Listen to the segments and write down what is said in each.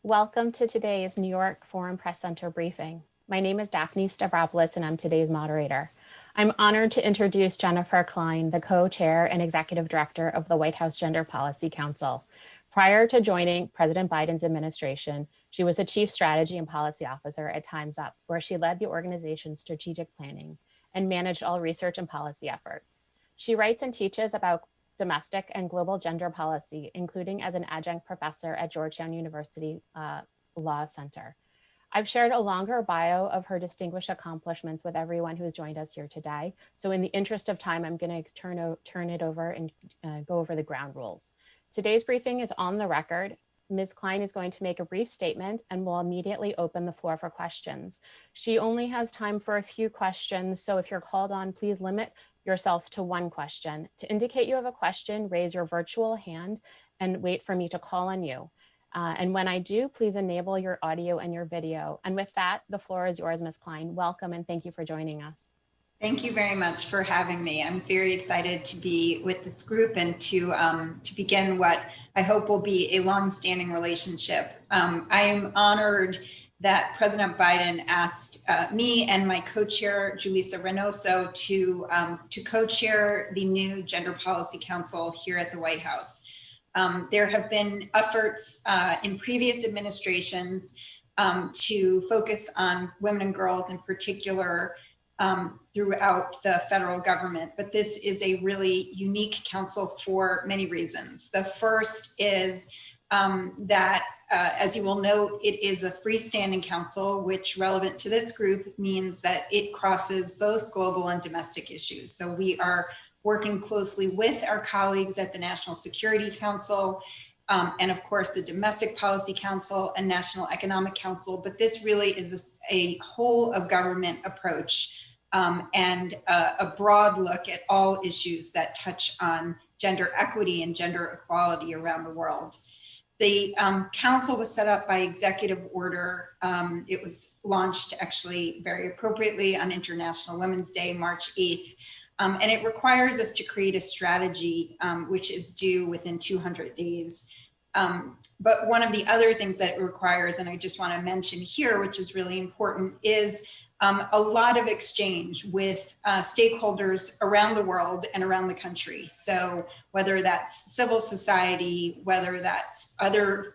Welcome to today's New York Foreign Press Center briefing. My name is Daphne Stavropoulos and I'm today's moderator. I'm honored to introduce Jennifer Klein, the co-chair and executive director of the White House Gender Policy Council. Prior to joining President Biden's administration, she was a chief strategy and policy officer at Time's Up, where she led the organization's strategic planning and managed all research and policy efforts. She writes and teaches about domestic and global gender policy, including as an adjunct professor at Georgetown University Law Center. I've shared a longer bio of her distinguished accomplishments with everyone who's joined us here today. So in the interest of time, I'm going to turn it over and go over the ground rules. Today's briefing is on the record. Ms. Klein is going to make a brief statement and will immediately open the floor for questions. She only has time for a few questions, so if you're called on, please limit yourself to one question. To indicate you have a question, raise your virtual hand and wait for me to call on you. And when I do, please enable your audio and your video. And with that, the floor is yours, Ms. Klein. Welcome and thank you for joining us. Thank you very much for having me. I'm very excited to be with this group and to begin what I hope will be a long-standing relationship. I am honored that President Biden asked me and my co-chair, Julissa Reynoso, to co-chair the new Gender Policy Council here at the White House. There have been efforts in previous administrations to focus on women and girls in particular throughout the federal government, but this is a really unique council for many reasons. The first is that, as you will note, it is a freestanding council, which relevant to this group means that it crosses both global and domestic issues. So we are working closely with our colleagues at the National Security Council, and of course the Domestic Policy Council and National Economic Council, but this really is a whole of government approach and a broad look at all issues that touch on gender equity and gender equality around the world. The council was set up by executive order. It was launched actually very appropriately on International Women's Day, March 8th. And it requires us to create a strategy which is due within 200 days. But one of the other things that it requires, and I just want to mention here, which is really important, is a lot of exchange with stakeholders around the world and around the country. So whether that's civil society, whether that's other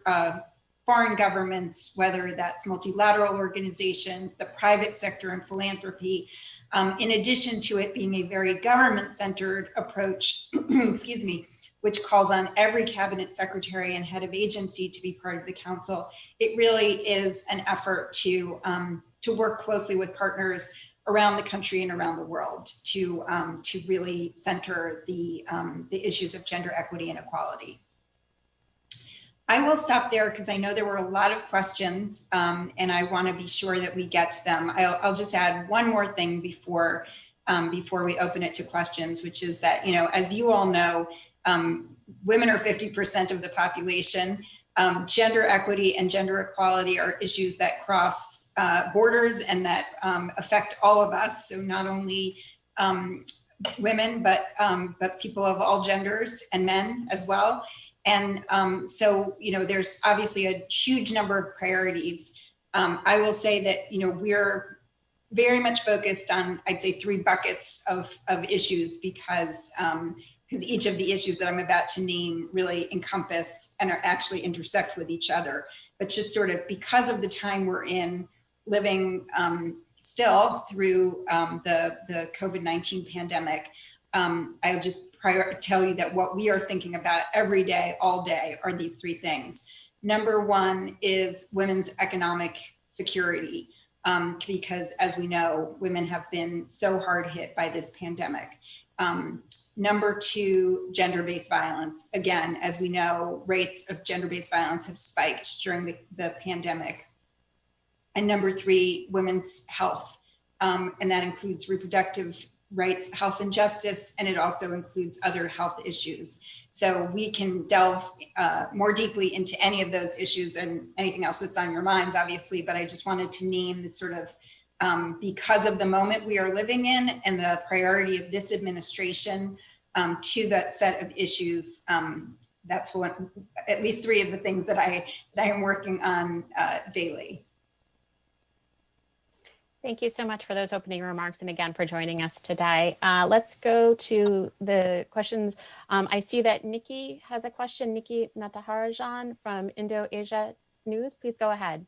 foreign governments, whether that's multilateral organizations, the private sector and philanthropy, in addition to it being a very government-centered approach, excuse me, which calls on every cabinet secretary and head of agency to be part of the council, it really is an effort to work closely with partners around the country and around the world to really center the issues of gender equity and equality. I will stop there because I know there were a lot of questions and I want to be sure that we get to them. I'll just add one more thing before we open it to questions, which is that, you know, as you all know, women are 50% of the population. Gender equity and gender equality are issues that cross borders and that affect all of us. So not only women, but people of all genders and men as well. And so, you know, there's obviously a huge number of priorities. I will say that, you know, we're very much focused on, I'd say, 3 buckets of issues because each of the issues that I'm about to name really encompass and are actually intersect with each other. But just sort of because of the time we're in, living still through the COVID-19 pandemic, I'll just tell you that what we are thinking about every day, all day, are these 3 things. Number 1 is women's economic security, because as we know, women have been so hard hit by this pandemic. Number 2, gender-based violence. Again, as we know, rates of gender-based violence have spiked during the pandemic. And number 3, women's health. And that includes reproductive rights, health and justice, and it also includes other health issues. So we can delve more deeply into any of those issues and anything else that's on your minds, obviously, but I just wanted to name the sort of, because of the moment we are living in and the priority of this administration to that set of issues, that's at least three of the things that I am working on daily. Thank you so much for those opening remarks and again for joining us today. Let's go to the questions. I see that Nikki has a question. Nikki Nataharajan from Indo-Asia News, please go ahead.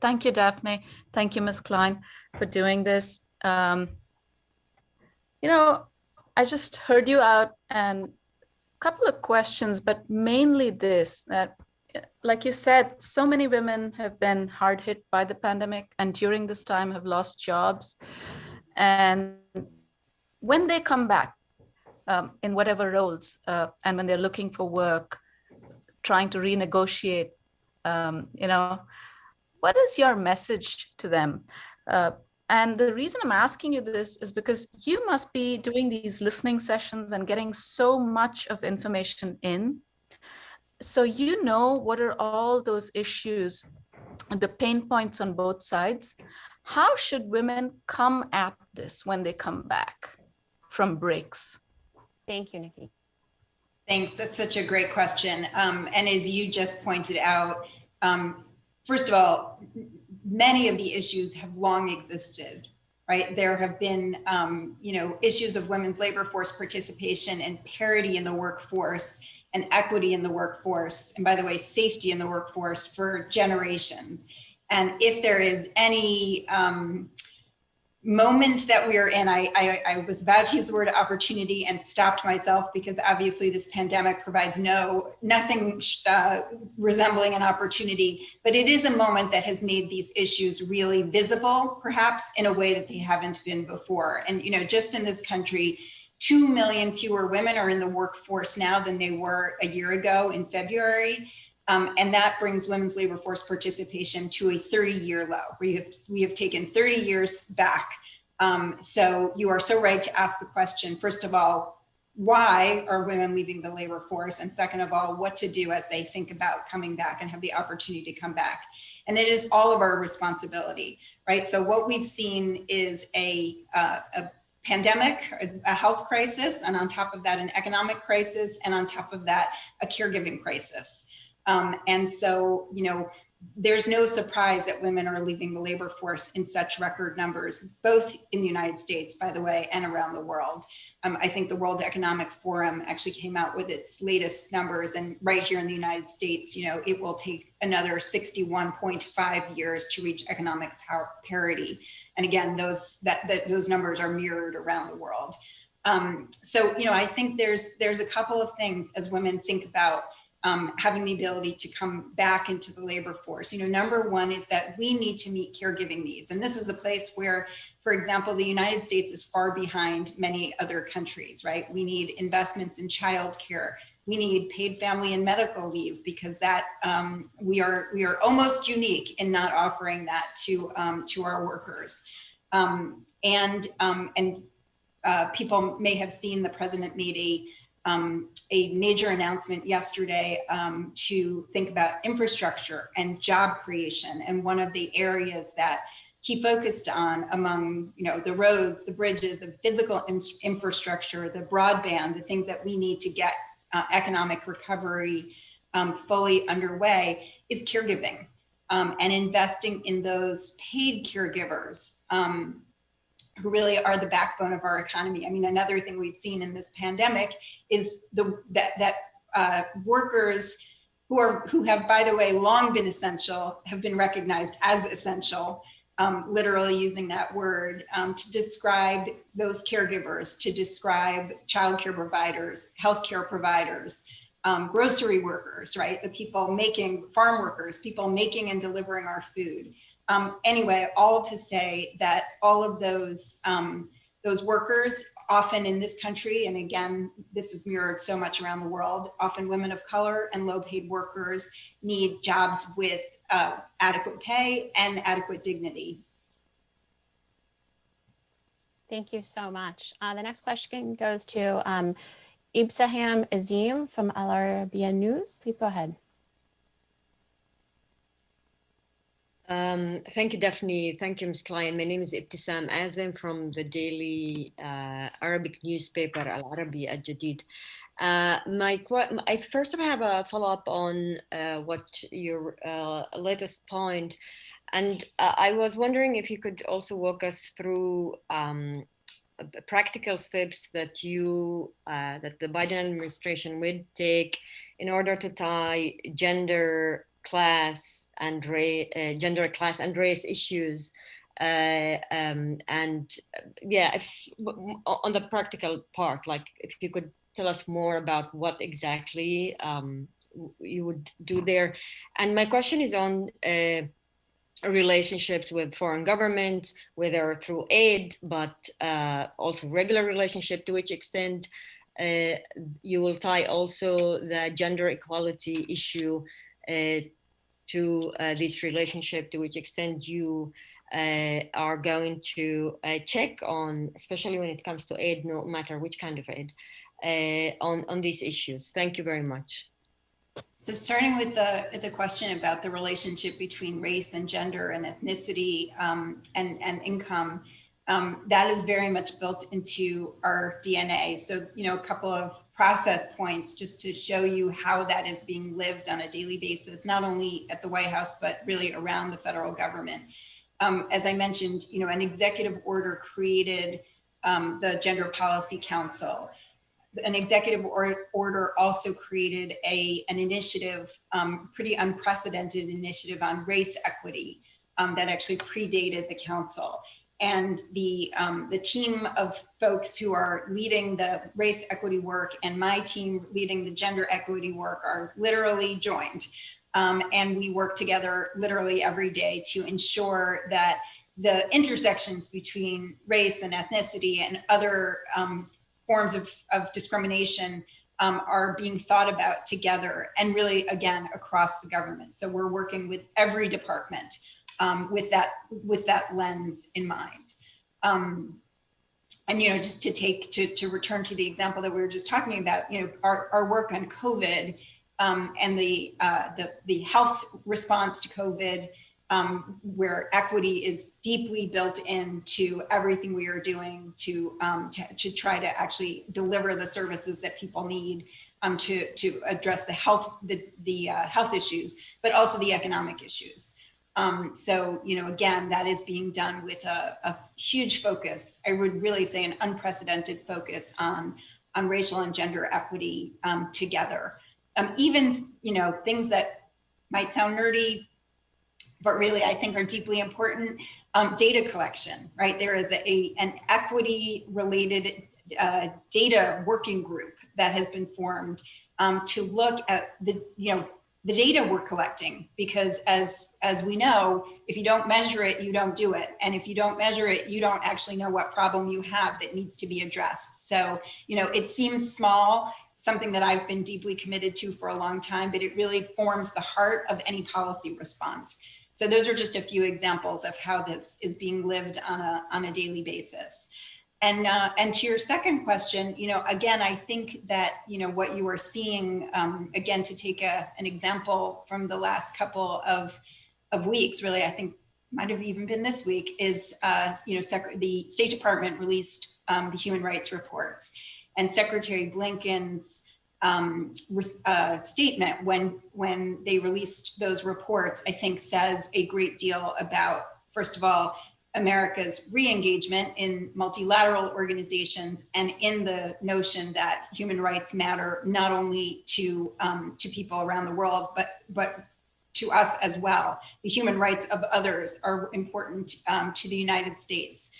Thank you, Daphne. Thank you, Ms. Klein, for doing this. You know, I just heard you out and a couple of questions, but mainly this, that like you said, so many women have been hard hit by the pandemic and during this time have lost jobs. And when they come back in whatever roles and when they're looking for work, trying to renegotiate, you know, what is your message to them? And the reason I'm asking you this is because you must be doing these listening sessions and getting so much of information in. So you know what are all those issues, the pain points on both sides. How should women come at this when they come back from breaks? Thank you, Nikki. Thanks. That's such a great question. And as you just pointed out, first of all, many of the issues have long existed, right? There have been, you know, issues of women's labor force participation and parity in the workforce and equity in the workforce. And by the way, safety in the workforce for generations. And if there is any moment that we are in, I was about to use the word opportunity and stopped myself because obviously this pandemic provides nothing resembling an opportunity, but it is a moment that has made these issues really visible, perhaps in a way that they haven't been before. And, you know, just in this country, 2 million fewer women are in the workforce now than they were a year ago in February. And that brings women's labor force participation to a 30-year low. We have taken 30 years back. So you are so right to ask the question, first of all, why are women leaving the labor force? And second of all, what to do as they think about coming back and have the opportunity to come back. And it is all of our responsibility, right? So what we've seen is a pandemic, a health crisis, and on top of that, an economic crisis, and on top of that, a caregiving crisis. And so, you know, there's no surprise that women are leaving the labor force in such record numbers, both in the United States, by the way, and around the world. I think the World Economic Forum actually came out with its latest numbers, and right here in the United States, you know, it will take another 61.5 years to reach economic parity. And again, those numbers are mirrored around the world. So, you know, I think there's a couple of things as women think about having the ability to come back into the labor force. You know, number one is that we need to meet caregiving needs. And this is a place where, for example, the United States is far behind many other countries, right? We need investments in childcare. We need paid family and medical leave because that we are almost unique in not offering that to our workers. People may have seen the president made a major announcement yesterday to think about infrastructure and job creation. And one of the areas that he focused on among, you know, the roads, the bridges, the physical infrastructure, the broadband, the things that we need to get economic recovery fully underway is caregiving and investing in those paid caregivers who really are the backbone of our economy. I mean, another thing we've seen in this pandemic is that workers who have, by the way, long been essential, have been recognized as essential, literally using that word to describe those caregivers, to describe childcare providers, healthcare providers, grocery workers, right? The people making, farm workers, people making and delivering our food. Anyway, all to say that all of those workers, often in this country, and again, this is mirrored so much around the world, often women of color and low paid workers need jobs with adequate pay and adequate dignity. Thank you so much. The next question goes to Ibsaham Azim from Al Arabiya News. Please go ahead. Thank you, Daphne. Thank you, Ms. Klein. My name is Ibtisam Azim from the daily Arabic newspaper Al Arabi Al Jadid. I first I have a follow-up on what your latest point, and I was wondering if you could also walk us through practical steps that that the Biden administration would take in order to tie gender, class, and race issues, and yeah, on the practical part, like if you could tell us more about what exactly you would do there. And my question is on relationships with foreign governments, whether through aid, but also regular relationship, to which extent you will tie also the gender equality issue to this relationship, to which extent you are going to check on, especially when it comes to aid, no matter which kind of aid, on these issues. Thank you very much. So starting with the question about the relationship between race and gender and ethnicity and income, that is very much built into our DNA. So, a couple of process points just to show you how that is being lived on a daily basis, not only at the White House, but really around the federal government. As I mentioned, an executive order created the Gender Policy Council. An executive order also created an initiative, pretty unprecedented initiative on race equity that actually predated the council. And the team of folks who are leading the race equity work and my team leading the gender equity work are literally joined. And we work together literally every day to ensure that the intersections between race and ethnicity and other forms of discrimination are being thought about together, and really, again, across the government. So we're working with every department with that lens in mind. And just to return to the example that we were just talking about, our work on COVID and the health response to COVID, where equity is deeply built into everything we are doing to try to actually deliver the services that people need to address the health issues, but also the economic issues. So, again, that is being done with a huge focus. I would really say an unprecedented focus on racial and gender equity together. Even, things that might sound nerdy, but really I think are deeply important, data collection, right? There is an equity related data working group that has been formed to look at the data we're collecting, because as we know, if you don't measure it, you don't do it. And if you don't measure it, you don't actually know what problem you have that needs to be addressed. So, it seems small, something that I've been deeply committed to for a long time, but it really forms the heart of any policy response. So those are just a few examples of how this is being lived on a daily basis. And to your second question, again, I think that, what you are seeing, again, to take an example from the last couple of weeks, really, I think might have even been this week, is, the State Department released the human rights reports, and Secretary Blinken's statement when they released those reports, I think says a great deal about, first of all, America's re-engagement in multilateral organizations and in the notion that human rights matter not only to people around the world, but to us as well. The human rights of others are important to the United States,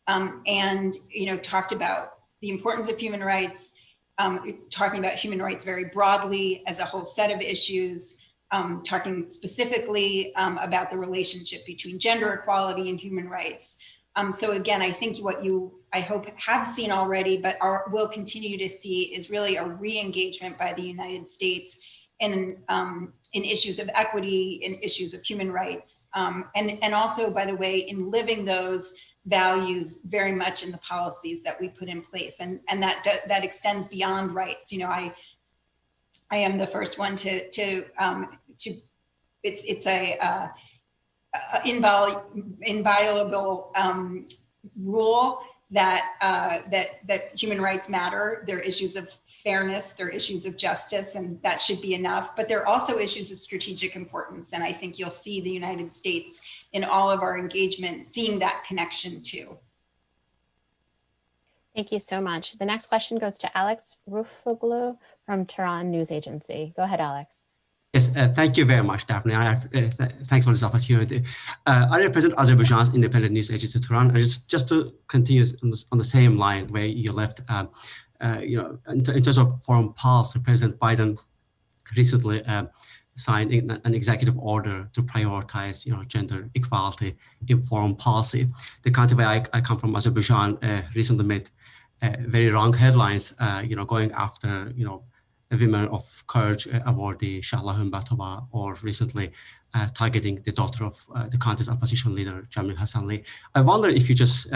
and talked about the importance of human rights, talking about human rights very broadly as a whole set of issues, talking specifically about the relationship between gender equality and human rights. So again, I think what I hope have seen already, but will continue to see, is really a re-engagement by the United States in issues of equity, in issues of human rights, and also, by the way, in living those values very much in the policies that we put in place, and that extends beyond rights. I am the first one to it's inviolable rule that human rights matter. There are issues of fairness, there are issues of justice, and that should be enough. But there are also issues of strategic importance. And I think you'll see the United States in all of our engagement seeing that connection too. Thank you so much. The next question goes to Alex Rufoglu from Tehran News Agency. Go ahead, Alex. Yes, thank you very much, Daphne. Thanks for this opportunity. I represent Azerbaijan's independent news agency, Tehran. And just to continue on the same line where you left, in terms of foreign policy, President Biden recently signed an executive order to prioritize, gender equality in foreign policy. The country where I come from, Azerbaijan, recently made very wrong headlines, going after, the Women of Courage awardee Shahla Humbatova, or recently targeting the daughter of the country's opposition leader, Jamil Hassanli. I wonder if you just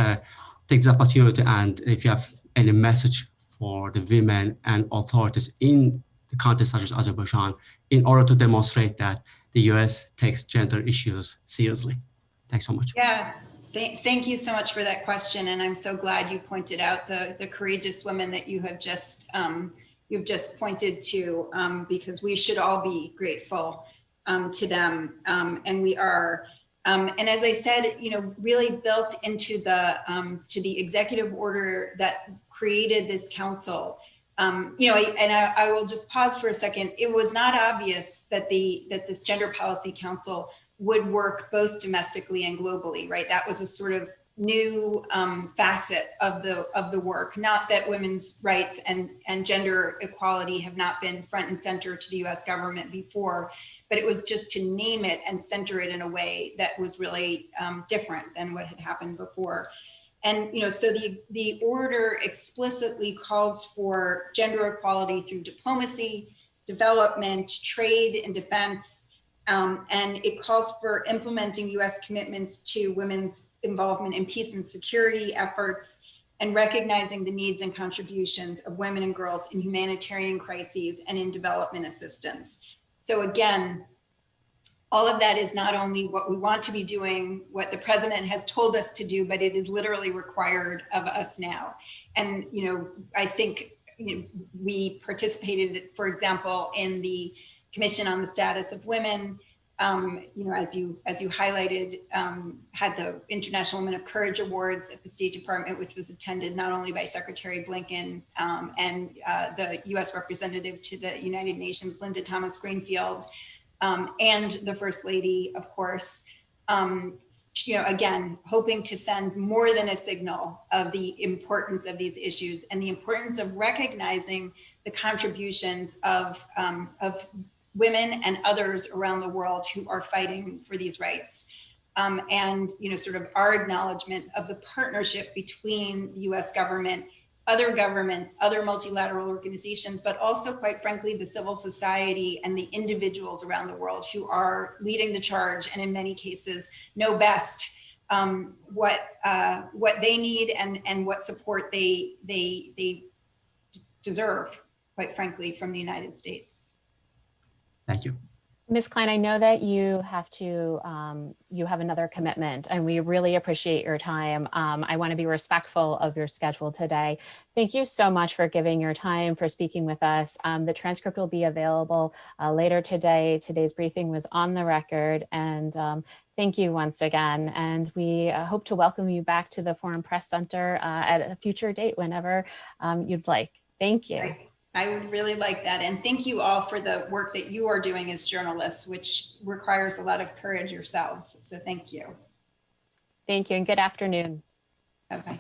take this opportunity and if you have any message for the women and authorities in the countries such as Azerbaijan in order to demonstrate that the US takes gender issues seriously. Thanks so much. Yeah, thank you so much for that question. And I'm so glad you pointed out the courageous women that you have just you've just pointed to, because we should all be grateful to them, and we are. And as I said, really built into the executive order that created this council. I will just pause for a second. It was not obvious that this Gender Policy Council would work both domestically and globally, right? That was a sort of new facet of the work. Not that women's rights and gender equality have not been front and center to the U.S. government before, but it was just to name it and center it in a way that was really different than what had happened before. And so the order explicitly calls for gender equality through diplomacy, development, trade, and defense. And it calls for implementing U.S. commitments to women's involvement in peace and security efforts, and recognizing the needs and contributions of women and girls in humanitarian crises and in development assistance. So again, all of that is not only what we want to be doing, what the president has told us to do, but it is literally required of us now. And I think we participated, for example, in the Commission on the Status of Women. As you highlighted, had the International Women of Courage Awards at the State Department, which was attended not only by Secretary Blinken and the U.S. representative to the United Nations, Linda Thomas Greenfield, and the First Lady, of course. Again, hoping to send more than a signal of the importance of these issues and the importance of recognizing the contributions of women and others around the world who are fighting for these rights. And sort of our acknowledgement of the partnership between the US government, other governments, other multilateral organizations, but also, quite frankly, the civil society and the individuals around the world who are leading the charge, and in many cases know best what they need and what support they deserve, quite frankly, from the United States. Thank you. Ms. Klein, I know that you have to, you have another commitment, and we really appreciate your time. I want to be respectful of your schedule today. Thank you so much for giving your time, for speaking with us. The transcript will be available later today. Today's briefing was on the record, and thank you once again. And we hope to welcome you back to the Foreign Press Center at a future date whenever you'd like. Thank you. I would really like that. And thank you all for the work that you are doing as journalists, which requires a lot of courage yourselves. So thank you. Thank you, and good afternoon. Bye-bye.